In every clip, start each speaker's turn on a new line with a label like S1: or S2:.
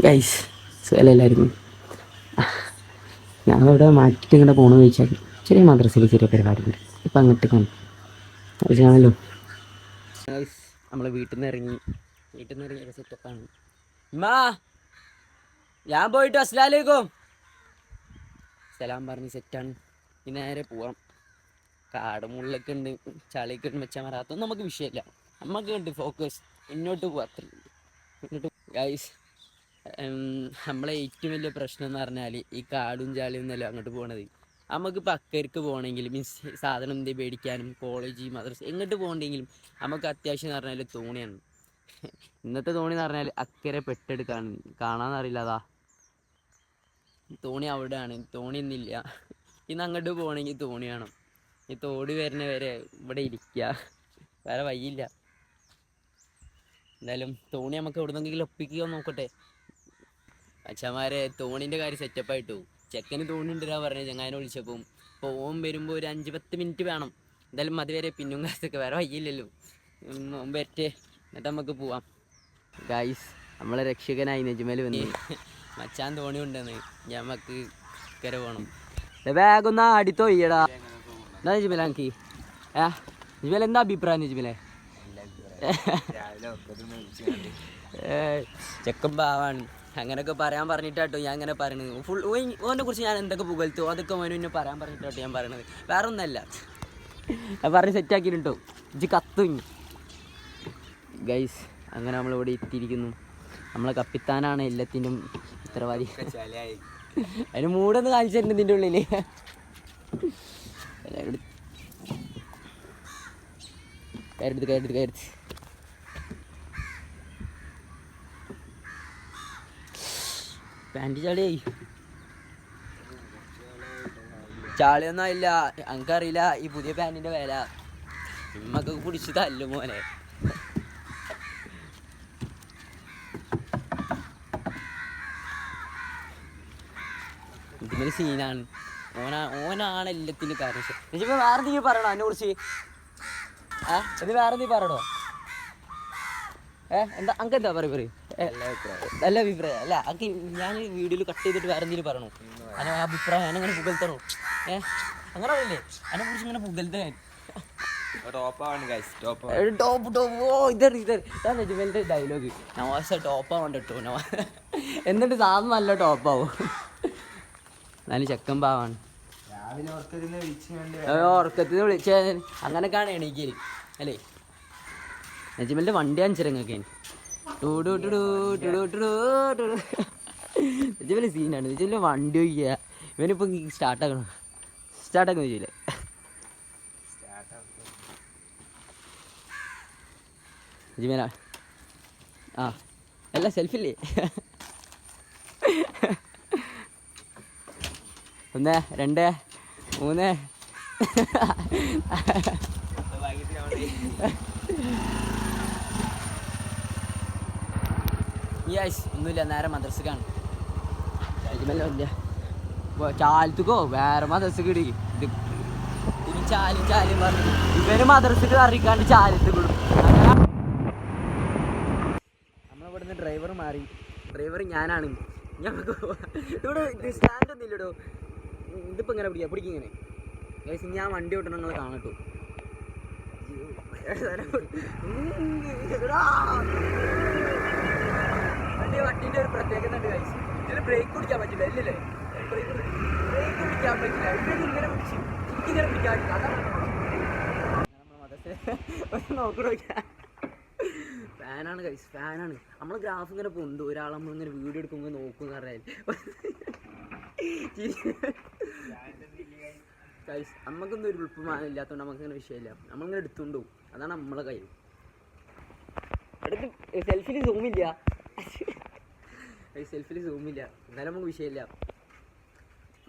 S1: Guys സുഖമല്ലായിരുന്നു. ഞങ്ങളിവിടെ മാറ്റിയിട്ട് ഇങ്ങനെ പോകണമെന്ന് ചോദിച്ചാൽ ചെറിയ മദ്രസയിൽ ചെറിയ പരിപാടിയുണ്ട്. ഇപ്പം അങ്ങോട്ട് കാണല്ലോ. ഗൈസ് നമ്മൾ വീട്ടിൽ നിന്ന് ഇറങ്ങിയ സെറ്റപ്പാണ്. ഞാൻ പോയിട്ട് അസ്സലാമലൈക്കും സലാം പറഞ്ഞ് സെറ്റാണ്. ഇനി നേരെ പോവാം. കാട് മുള്ളൊക്കെ ഉണ്ട്, ചളിയൊക്കെ ഉണ്ട്, വെച്ചാൽ മറാത്തൊന്നും നമുക്ക് വിഷയമില്ല. നമുക്ക് ഉണ്ട് ഫോക്കസ് മുന്നോട്ട് പോവാ. അത്രയും ഗൈസ് നമ്മളെ ഏറ്റവും വലിയ പ്രശ്നം എന്ന് പറഞ്ഞാൽ ഈ കാടും ചാളിയും ഒന്നല്ല അങ്ങോട്ട് പോകണത്. നമുക്കിപ്പോൾ അക്കരക്ക് പോകണമെങ്കിൽ മീൻസ് സാധനം എന്ത് മേടിക്കാനും കോളേജ് മദ്രസ എങ്ങോട്ട് പോകണമെങ്കിലും നമുക്ക് അത്യാവശ്യം എന്ന് പറഞ്ഞാൽ തോണിയാണ്. ഇന്നത്തെ തോണി എന്ന് പറഞ്ഞാൽ അക്കരെ പെട്ടെടുക്കാൻ കാണാമെന്നറിയില്ല. അതാ തോണി അവിടെയാണ്, തോണി ഇന്നില്ല. ഇന്ന് അങ്ങോട്ട് പോകണമെങ്കിൽ തോണി വേണം. ഈ തോടി വരുന്ന വരെ ഇവിടെ ഇരിക്കുക, വേറെ വഴിയില്ല. എന്തായാലും തോണി നമുക്ക് എവിടെ നിന്നെങ്കിലും ഒപ്പിക്കുകയോ നോക്കട്ടെ. അച്ഛന്മാരെ തോണിൻ്റെ കാര്യം സെറ്റപ്പായിട്ടു. ചെക്കന് തോണി ഉണ്ടിരാ പറഞ്ഞ ചങ്ങാനെ വിളിച്ചപ്പോൾ ഓൻ വരുമ്പോൾ ഒരു 5-10 മിനിറ്റ് വേണം. എന്തായാലും അതുവരെ പിന്നും കാശൊക്കെ വേറെ വയ്യില്ലല്ലോ. വരട്ടെ, എന്നിട്ട് നമുക്ക് പോവാം. ഗായ്സ് നമ്മളെ രക്ഷകനായി നെജ്മൽ വന്ന് മച്ചാൻ തോണി ഉണ്ടെന്ന് ഞമ്മക്ക് കര പോകണം. ബാഗൊന്നാ അടിത്തോ ഈയടാ. എന്താ നെജ്മല എനിക്ക് നെജ്മൽ എന്താ അഭിപ്രായം? നെജ്മലെ ചെക്കൻ പാവാണ്. അങ്ങനെയൊക്കെ പറയാൻ പറഞ്ഞിട്ടാട്ടോ ഞാൻ അങ്ങനെ പറയണത്. ഓനെ കുറിച്ച് ഞാൻ എന്തൊക്കെ പുകഴ്ത്തോ അതൊക്കെ ഓനെ പറയാൻ പറഞ്ഞിട്ടാട്ടോ ഞാൻ പറയണത്. വേറെ ഒന്നല്ല, ഞാൻ പറഞ്ഞ് സെറ്റാക്കിട്ടോ ഇജ്ജ് കത്തും. ഗൈസ് അങ്ങനെ നമ്മളിവിടെ എത്തിയിരിക്കുന്നു. നമ്മളെ കപ്പിത്താനാണ് എല്ലാത്തിനും ഉത്തരവാദി. അതിന് മൂടൊന്ന് കാണിച്ചിട്ടുണ്ട് ഇതിൻ്റെ ഉള്ളിൽ. കയറെടുത്ത് പാൻറ് ചാളിയൊന്നും ഇല്ല. എനിക്കറിയില്ല ഈ പുതിയ പാൻറ്റിൻ്റെ വില. ഇമ്മക്കൊക്കെ പിടിച്ച് തല്ലും മോനെ. ഇതിനൊരു സീനാണ്. ഓനാണ് എല്ലാത്തിനും കാരണം. നിജപ്പോ വേറെ എന്തെങ്കിലും പറയണോ അതിനെ കുറിച്ച്? ഇത് വേറെ എന്തെങ്കിലും പറയണോ? എന്താ അങ്ക എന്താ പറയും? നല്ല അഭിപ്രായം അല്ല അങ്ക. ഞാൻ വീഡിയോയിൽ കട്ട് ചെയ്തിട്ട് വേറെ എന്തെങ്കിലും പറയണോ? അതിനെ അഭിപ്രായം അതിനങ്ങനെ പുകഴ്ത്തണോ? അങ്ങനെ പറയില്ലേ അതിനെ കുറിച്ച് ഇങ്ങനെ പുകഴ്ത്താൻ? നെജ്മലിന്റെ ഡയലോഗ് നവാസ ടോപ്പാവണ്ട കേട്ടോ. എന്നിട്ട് സാധനം നല്ല ടോപ്പാവും. എന്നാലും ചെക്കൻ പാവാണ്. ഉറക്കത്തിന് വിളിച്ച അങ്ങനെയൊക്കെയാണ് എണീക്കല് അല്ലേ? നെജ്മലിന്റെ വണ്ടി അഞ്ചരങ്ങൊക്കെ നെജ്മല് സീനാണ്. നെജ്മലിന്റെ വണ്ടി ഒഴിക്കുക. ഇവനിപ്പോ സ്റ്റാർട്ടാക്കണം ചോദിച്ചില്ലേ? നെജ്മല അല്ല സെൽഫില്ലേ? 1 2 3 യെസ് ഒന്നുമില്ല. നേരെ മദ്രസക്കാണ്. ചാലത്തുക്കോ വേറെ മദ്രസക്ക് ഇടി. ഇനി ചാലും പറഞ്ഞു ഇവര് മദ്രസക്ക് അറിയിക്കാണ്ട് ചാലത്ത് വിടും. നമ്മളിവിടുന്ന് ഡ്രൈവർ മാറി. ഡ്രൈവർ ഞാനാണ്. ഞങ്ങൾക്ക് ഇവിടെ സ്റ്റാൻഡ് ഒന്നും ഇല്ലടോ. ഇതിപ്പോൾ ഇങ്ങനെ പിടിക്കിങ്ങനെ ഞാൻ വണ്ടി ഓട്ടണം. നിങ്ങൾ കാണട്ടോ. വണ്ടീൻ്റെ ഒരു പ്രത്യേകത ഉണ്ട് ഗൈസ്. ഇതിൽ ബ്രേക്ക് പിടിക്കാൻ പറ്റില്ല. ഇല്ലല്ലേ? ബ്രേക്ക് പിടിക്കാൻ പറ്റില്ല. ഇങ്ങനെ പിടിച്ച് ഇങ്ങനെ പിടിക്കാൻ പറ്റില്ല. അതാണ് നോക്കണോ? ഫാനാണ് ഗൈസ്, ഫാനാണ്. നമ്മൾ ഗ്രാഫ് ഇങ്ങനെ പൊന്തു. ഒരാൾ നമ്മളിങ്ങനെ വീഡിയോ എടുക്കുമ്പോൾ നോക്കുമെന്ന് പറഞ്ഞാൽ ഗൈസ് നമുക്കൊന്നും ഒരു ഉൾപ്പമാനം ഇല്ലാത്തതുകൊണ്ട് നമുക്കിങ്ങനെ വിഷയമില്ല. നമ്മളിങ്ങനെ എടുത്തുകൊണ്ട് പോകും. അതാണ് നമ്മളെ കയ്യിൽ. അടുത്ത് സെൽഫിൽ സൂമില്ല. എന്നാലും നമുക്ക് വിഷയമില്ല.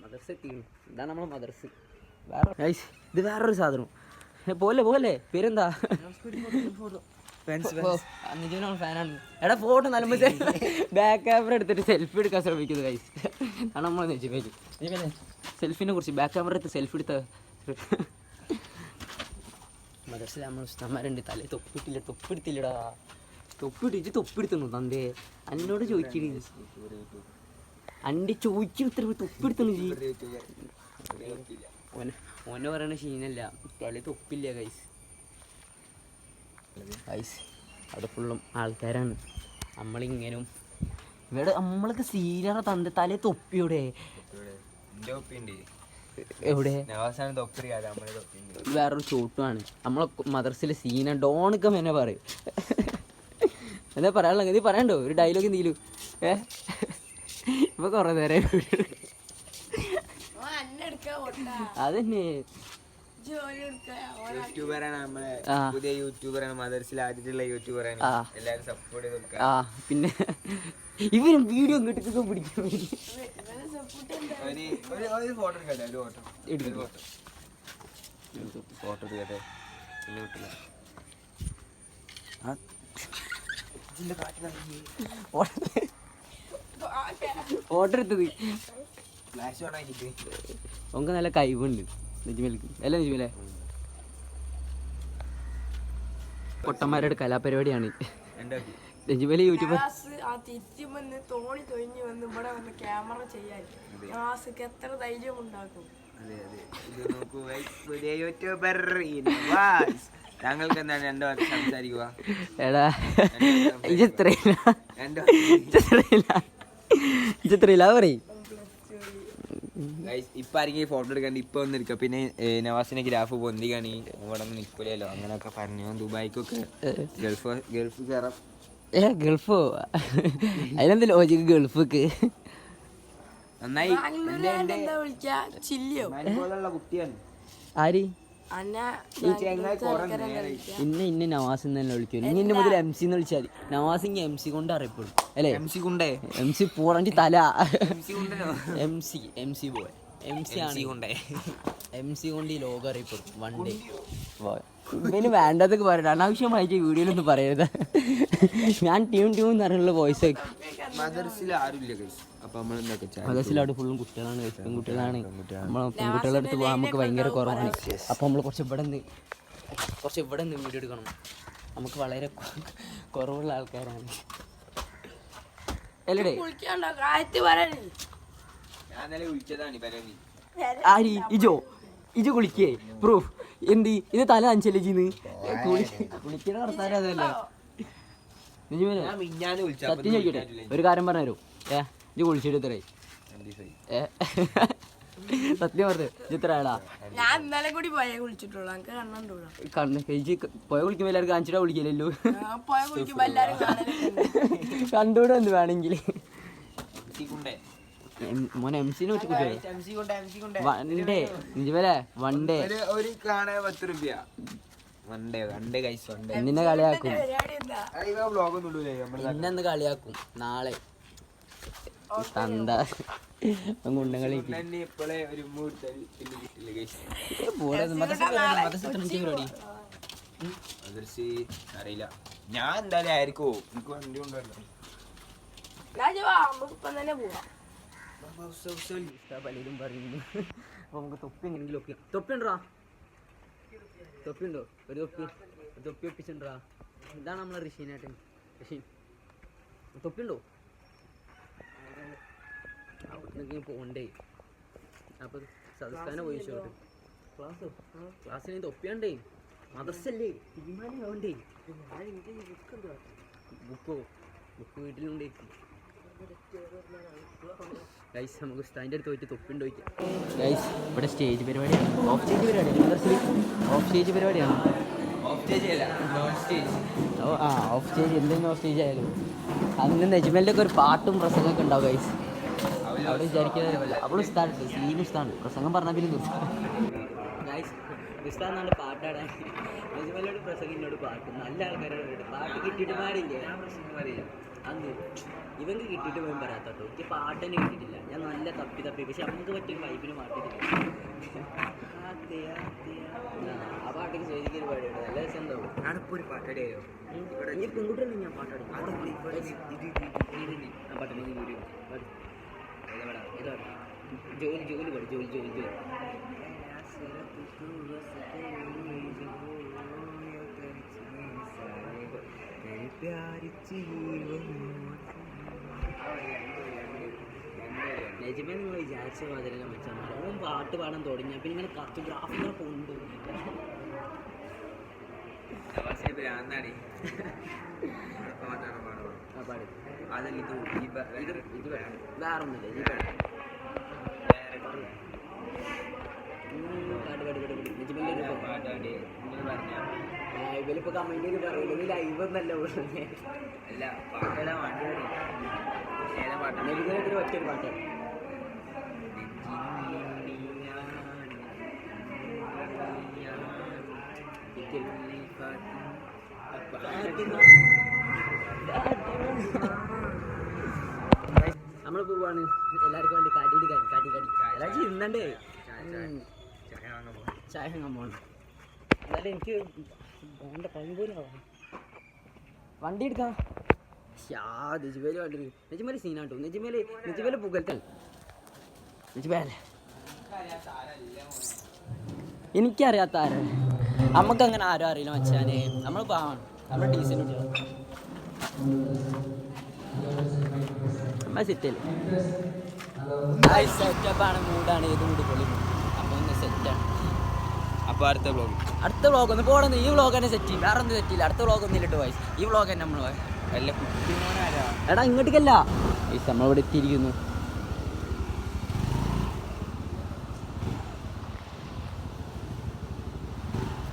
S1: മദർസ എത്തിക്കുന്നു. ഇതാണ് നമ്മളെ മദർസ്. വേറെ ഗൈസ് ഇത് വേറൊരു സാധനം. പോലെ പേരെന്താ? ഫാനാണ്. എടാ ഫോട്ടോ നല്ല ബാക്ക് ക്യാമറ എടുത്തിട്ട് സെൽഫി എടുക്കാൻ ശ്രമിക്കുന്നു ഗൈസ്. ആണ് നമ്മൾ സെൽഫിനെ കുറിച്ച്. ബാക്ക് ക്യാമറ എടുത്ത് സെൽഫി എടുത്ത മദർസിൽ നമ്മൾ ഉസ്താന്മാരുണ്ട്. തലേ തൊപ്പിട്ടില്ലടാ. തൊപ്പിടിച്ച് തൊപ്പിടുത്തുന്നു തന്തേ. എന്നോട് ചോദിക്കണേ അണ്ടി ചോദിച്ചു ഇത്ര തൊപ്പിടുത്തു ഓനെ പറയണ ക്ഷീണല്ല കളി തൊപ്പില്ല ഗൈസ്. ഗൈസ് അവിടെ ഫുള്ളും ആൾക്കാരാണ്. നമ്മളിങ്ങനും ഇവിടെ നമ്മളൊക്കെ സീനിയറെ തല തൊപ്പിയുടെ എവിടെ വേറൊരു ചോട്ടുമാണ് നമ്മളെ മദർസിലെ സീന ഡോണൊക്കെ എന്നെ പറയും. എന്താ പറയാനുള്ള നീ പറയണ്ടോ ഒരു ഡയലോഗ് എന്തെങ്കിലും? ഇപ്പൊ കൊറേ നേരം അതന്നെ പിന്നെ ഇവരും വീഡിയോ ഇങ്ങോട്ടൊക്കെ പിടിക്കാൻ ഫോട്ടോ എടുക്കട്ടെ. പിന്നെ കിട്ടില്ല ഫോട്ടോ എടുത്തത് നമുക്ക് നല്ല കഴിവുണ്ട് നെജ്മേൽക്ക് അല്ല നെജ്മേലെ. പൊട്ടന്മാരുടെ കലാപരിപാടിയാണ് നെജ്മേലെ. യൂട്യൂബർ
S2: താങ്കൾക്ക് എന്താണ് 2 വർഷം സംസാരിക്കുക?
S1: എടാ ഇത്രയില്ല പറയും.
S2: ഇപ്പൊ ആരെങ്കിലും ഫോട്ടോ എടുക്കണ്ട ഇപ്പൊ ഒന്ന് എടുക്കാം. പിന്നെ നവാസിനെ ഗ്രാഫ് പൊന്തിക്കാണ് ഇവിടെ ഒന്നും നിൽക്കില്ലല്ലോ അങ്ങനെയൊക്കെ പറഞ്ഞു. ദുബായിക്കൊക്കെ ഗൾഫ് കയറാം.
S1: ഗൾഫോ അതിനെന്താ ലോജിക്ക് ഗൾഫൊക്കെ
S2: നന്നായി. കുട്ടിയാണ് ആര്
S1: ഇന്നെ നവാസ് തന്നെ വിളിക്കും. ഇന്നെ മുതൽ MC എന്ന് വിളിച്ചാൽ നവാസ് ഇങ്ങനെ MC കൊണ്ട് അറിയപ്പെടും അല്ലേ? MC പൂറഞ്ച് തല MC ബോയ് MC കൊണ്ട് ഈ ലോകം അറിയപ്പെടും വൺ ഡേ. ഇവന് വേണ്ടതൊക്കെ പറയട്ടെ അനാവശ്യമായിട്ട് വീഡിയോയിലൊന്നും പറയരുത്. ഞാൻ ട്യൂൺ എന്നറിയുള്ള വോയിസ് മദർസിലവിടെ ഫുള്ളും കുട്ടികളാണ് പെൺകുട്ടികളാണ്. നമ്മളെ പെൺകുട്ടികളുടെ അടുത്ത് പോകാൻ നമുക്ക് ഭയങ്കര കുറവാണ്. അപ്പോൾ നമ്മൾ കുറച്ച് ഇവിടെ നിന്ന് വീഡിയോ എടുക്കണം. നമുക്ക് വളരെ കുറവുള്ള ആൾക്കാരാണ് അല്ലേ? ആരി ഇജോ കുളിക്കേ പ്രൂഫ് എന്ത് ഇത് തല അഞ്ചല്ലേ ജീന്ന് കുളിക്കണ വർത്താനം അതല്ലേ? സത്യം ചോദിക്കട്ടെ ഒരു കാര്യം പറഞ്ഞു തരും. ഇജ് കുളിച്ചിട്ട് എത്ര സത്യം പറഞ്ഞു ഇത്ര ആളാ കണ്ണ് കഴിച്ച് പോയ കുളിക്കുമ്പോ എല്ലാവരും കാണിച്ചിട്ടാ കുളിക്കലല്ലോ. കണ്ടുകൂടെ എന്ത് വേണമെങ്കിൽ മോനെ MC നെ വെച്ച് വണ്ടേ എന്നിന്നെ കളിയാക്കും. ഇന്നെന്ന് കളിയാക്കും നാളെ തന്ത ഗുണ്ടകളി.
S2: അറിയില്ല ഞാൻ എന്തായാലും ആയിരിക്കോ എനിക്ക് വണ്ടി കൊണ്ടുവരണം.
S1: പലരും പറയുന്നു അപ്പൊ നമുക്ക് തൊപ്പി എങ്ങനെങ്കിലും ഒക്കെ തൊപ്പിണ്ടോ ഒരു തൊപ്പി ഒപ്പിച്ചിട്ടുണ്ടാ. ഇതാണ് നമ്മളെ ഋഷീനായിട്ട് തൊപ്പിണ്ടോ പോണ്ടേ? അപ്പൊ സദസ്കാനെ പോയി ചോട്ട് ക്ലാസ്സിന് തൊപ്പിയാണ്ടേ മദർസല്ലേ തീരുമാനമാവണ്ടേ? ബുക്ക് വീട്ടിലുണ്ടേ. ഗൈസ് നമുക്ക് സ്റ്റാൻഡ് അടുത്ത് പോയിട്ട് തൊപ്പിണ്ട് ചോദിക്കാം. ഗൈസ് ഇവിടെ സ്റ്റേജ് പരിപാടിയാണ്. ഓഫ് സ്റ്റേജ് പരിപാടിയാണ്. ഓഫ് സ്റ്റേജ് എന്തെങ്കിലും ഓഫ് സ്റ്റേജ് ആയാലും അന്ന് നെജ്മലിൻ്റെ ഒക്കെ ഒരു പാട്ടും പ്രസംഗമൊക്കെ ഉണ്ടാവും ഗൈസ്. അവിടെ വിചാരിക്കുന്നത് അവള് ഉസ്താദ് സീനുസ്താണ് പ്രസംഗം പറഞ്ഞാൽ പിന്നെ ഗൈസ് ഉസ്താദ് എന്നാണ് പാട്ടാടാൻ. നെജ്മലിനോട് പ്രസംഗിനോട് പാട്ട് നല്ല ആൾക്കാരോട് പാട്ട് കിട്ടിയിട്ട് പാടില്ലേ? അന്ന് ഇവർക്ക് കിട്ടിയിട്ട് പോയി പറയാത്തോ. എനിക്ക് പാട്ട് തന്നെ കിട്ടിയിട്ടില്ല. ഞാൻ നല്ല തപ്പി പക്ഷെ നമുക്ക് പറ്റിയ വൈബിന് പാട്ടിട്ടില്ല. ആ പാട്ടൊക്കെ ചോദിക്കൊരു പാടിയുണ്ട് നല്ല രസം ഉണ്ടാവും.
S2: ഒരു പാട്ടടിയോ
S1: ഈ പെൺകുട്ടികളെ ഞാൻ പാട്ടാടി ആ പാട്ട് ജോലി പാടി ജോലി നജിമ നിങ്ങൾ വിചാരിച്ച മാതിരി മച്ചാമാരെ ഓൻ പാട്ട് പാടാൻ തുടങ്ങിയ പിന്നെ ഇങ്ങനെ കറക്റ്റ് ഗ്രാഫിക്കൊക്കെ ഉണ്ട് പാട് ഇത് വേറെ ഒന്നുമില്ല ഇവലിപ്പോ കമന്റ് ചെയ്ത് പറയില്ല നീ ലൈവ് ഒന്നല്ല നബിദിനത്തിന് ഒറ്റൊരു പാട്ടാണ് നമ്മള് പോവാണ് എല്ലാവർക്കും വേണ്ടി കടി എല്ലാവരും ഇരുന്നണ്ടേ ചായ വാങ്ങാൻ പോകണം എന്നാലും എനിക്ക് വേണ്ട പങ്കൂരാവാം വണ്ടി എടുക്കാം നെജിമേല് വണ്ടി നെജിമേല് സീനാട്ടോ നെജിമേല് പുകൽത്തൽ നെജിമേലെ എനിക്കറിയാത്ത ആരാ നമുക്കങ്ങനെ ആരും അറിയില്ല മച്ചാനെ നമ്മൾ പാവാണ് നമ്മൾ ഡീസൻ്റ് നമ്മൾ സെറ്റല്ലേ സെറ്റപ്പാണ് മൂഡാണ് ഏത് മൂഡ് പൊളി അപ്പോൾ ഒന്ന് സെറ്റാണ്
S2: അപ്പോൾ അടുത്ത
S1: വ്ളോഗ് ഒന്ന് പോകണം ഈ വ്ളോഗ് തന്നെ സെറ്റ് ചെയ്യും വേറെ ഒന്നും സെറ്റില്ല അടുത്ത വ്ളോഗ് ഒന്നും ഇല്ലിട്ട് വോയിസ് ഈ വ്ളോഗ് തന്നെ നമ്മൾ
S2: അല്ല കുട്ടിമോനാരാ
S1: എടാ ഇങ്ങോട്ടേക്കല്ല വോയിസ് നമ്മളിവിടെ എത്തിയിരിക്കുന്നു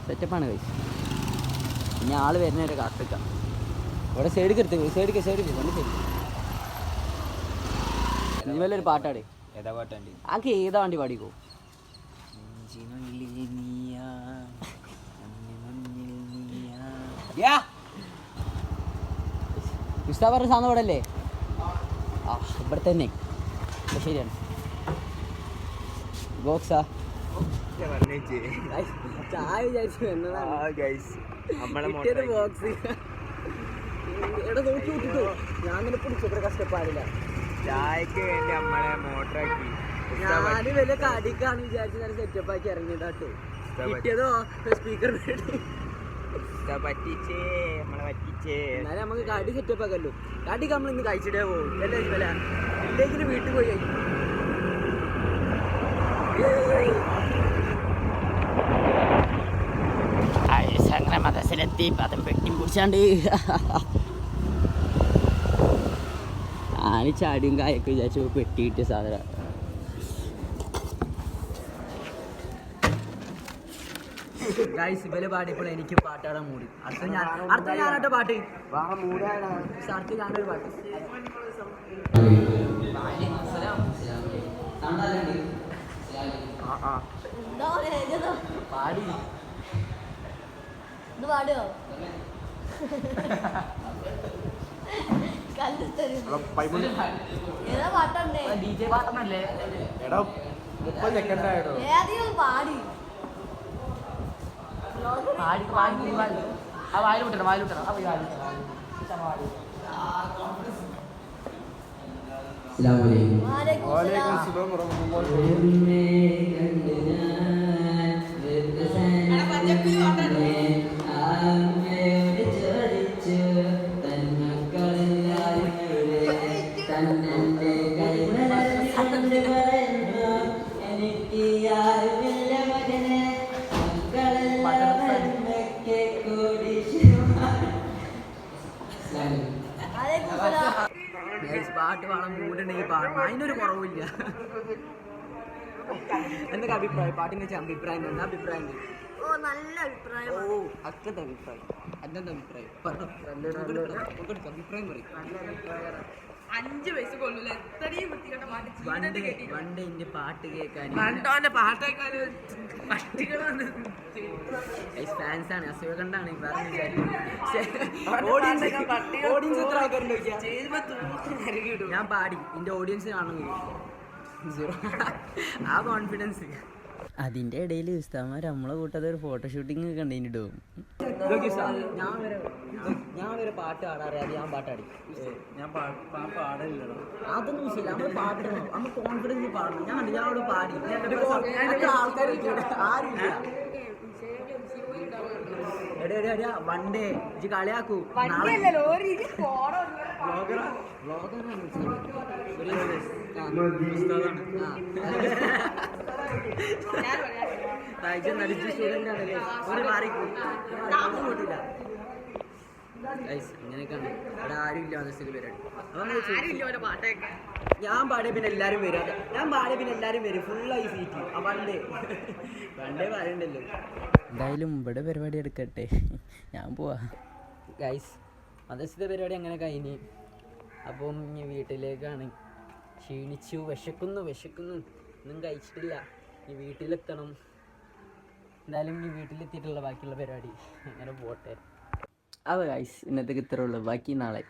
S1: സെറ്റപ്പാണ് വോയിസ് ഇനി ആള് വരുന്നവരെ കാത്തിക്കാം ഇവിടെ സൈഡിൽ വണ്ടി സൈഡ് ഇനി വല്ലൊരു പാട്ടാട്
S2: ഏതാ പാട്ടാണ്ട്
S1: ആക്ക് ഏതാ വണ്ടി പാടിക്കോ ഉസ്താ പറഞ്ഞ സാധനം ഇവിടെ അല്ലേ ആ ഇവിടെ തന്നെ ശരിയാണ് ബോക്സാ ചായ വിചാരിച്ചു എന്നതാണ് ബോക്സ് എടാ നോക്കി വിട്ടിട്ടോ ഞാൻ നിന്നെ പിടിച്ചത്ര കഷ്ടപ്പാടില്ല
S2: ചായക്ക് വേണ്ടി നമ്മളെ മോട്ടറാക്കി
S1: ഞാന് വലിയ കടിക്കാന്ന് വിചാരിച്ച് ഞാൻ സെറ്റപ്പ് ആക്കി ഇറങ്ങിയതാട്ടോ കിട്ടിയതോ സ്പീക്കർ
S2: പറ്റിച്ചേ നമ്മളെ പറ്റിച്ചേ
S1: എന്നാലും നമുക്ക് കടി സെറ്റപ്പ് ആക്കല്ലോ കടിക്ക് നമ്മൾ ഇന്ന് കഴിച്ചിട്ടേ പോകും അല്ലേ ഇല്ലെങ്കിൽ വീട്ടിൽ പോയി കഴിക്കും അങ്ങനെ മതസിലെത്തി പദം പെട്ടി കുടിച്ചാണ്ട് ആന് ചാടിയും കായൊക്കെ വിചാരിച്ചു പെട്ടി കിട്ടിയ സാധനം ഗൈസ് ഇവല് പാടിയപ്പോൾ എനിക്ക് പാട്ടാടാൻ മൂടി അടുത്ത ഞാനാട്ടോ പാട്ട് അടുത്ത ഞാനൊരു പാട്ട് പാടി
S3: പാടുവോ ഏതാ പാട്ടണ്ടേ
S1: DJ പാട്ടന്നല്ലേ
S2: എടാ 30 സെക്കൻഡ് ആയിട്ടോ
S3: ഏതെങ്കിലും പാടി
S1: ആ വായിലിട്ടണം പാട്ട് പാടാൻ മൂടുണ്ടെങ്കിൽ പാടണം അതിനൊരു കുറവില്ല എന്തൊക്കെ അഭിപ്രായം പാട്ടിനെ വെച്ച അഭിപ്രായം എന്താ അഭിപ്രായം
S3: ഓ നല്ല അഭിപ്രായം
S1: ഓ അക്കത്തെ അഭിപ്രായം അതെന്താ അഭിപ്രായം അഭിപ്രായം പറയും
S4: 5 വയസ്സ് കൊള്ളൂല എത്രയും വൃത്തികെട്ട പാട്ട്
S1: വണ്ട് എന്റെ പാട്ട് കേൾക്കാൻ ഫാൻസ് ആണ് അസുഖ കണ്ടാണ് ഓഡിയൻസ് എത്ര ആൾക്കാരുണ്ട് ഞാൻ പാടി എന്റെ ഓഡിയൻസ് കാണുന്നു ആ കോൺഫിഡൻസ് അതിന്റെ ഇടയിൽ ഉസ്താമാർ നമ്മളെ കൂട്ടത് ഒരു ഫോട്ടോഷൂട്ടിങ് കണ്ടിട്ടോ ഞാൻ വരെ പാട്ട് പാടാറിയാതെ ഞാൻ പാട്ടാടി
S2: ഞാൻ പാടില്ലല്ലോ
S1: അതൊന്നും വിഷയമില്ല നമ്മൾ പാടണം നമ്മൾ കോൺഫിഡൻസ് പാടണം ഞാൻ അവിടെ പാടി ആൾക്കാർ ആരുമില്ല എടാ വണ്ടേ ഇജ്ജ് കളിയാക്കൂ
S4: ഞാൻ പറയാം
S1: അങ്ങനെയൊക്കെയാണ് അവിടെ ആരും ഇല്ല മദ്രസയിൽ പരിപാടി
S4: ആരുമില്ല ഓരോ പാട്ടൊക്കെ
S1: ഞാൻ പാടിയ പിന്നെ എല്ലാവരും വരും ഞാൻ പാടിയ പിന്നെ എല്ലാവരും വരും ഫുള്ളായി സീറ്റ് ആ പണ്ടേ പറയണ്ടല്ലോ. എന്തായാലും ഇവിടെ പരിപാടി എടുക്കട്ടെ, ഞാൻ പോവാ ഗൈസ്. മദ്രസത്തെ പരിപാടി അങ്ങനെ കഴിഞ്ഞ് അപ്പം ഇനി വീട്ടിലേക്കാണ്. ക്ഷീണിച്ചു, വിശക്കുന്നു ഒന്നും കഴിച്ചിട്ടില്ല. ഈ വീട്ടിലെത്തണം. എന്തായാലും ഈ വീട്ടിലെത്തിയിട്ടുള്ള ബാക്കിയുള്ള പരിപാടി അങ്ങനെ പോട്ടെ. അത് ഗൈസ് ഇന്നത്തേക്ക് ഇത്രേ ഉള്ളൂ, ബാക്കി നാളെ.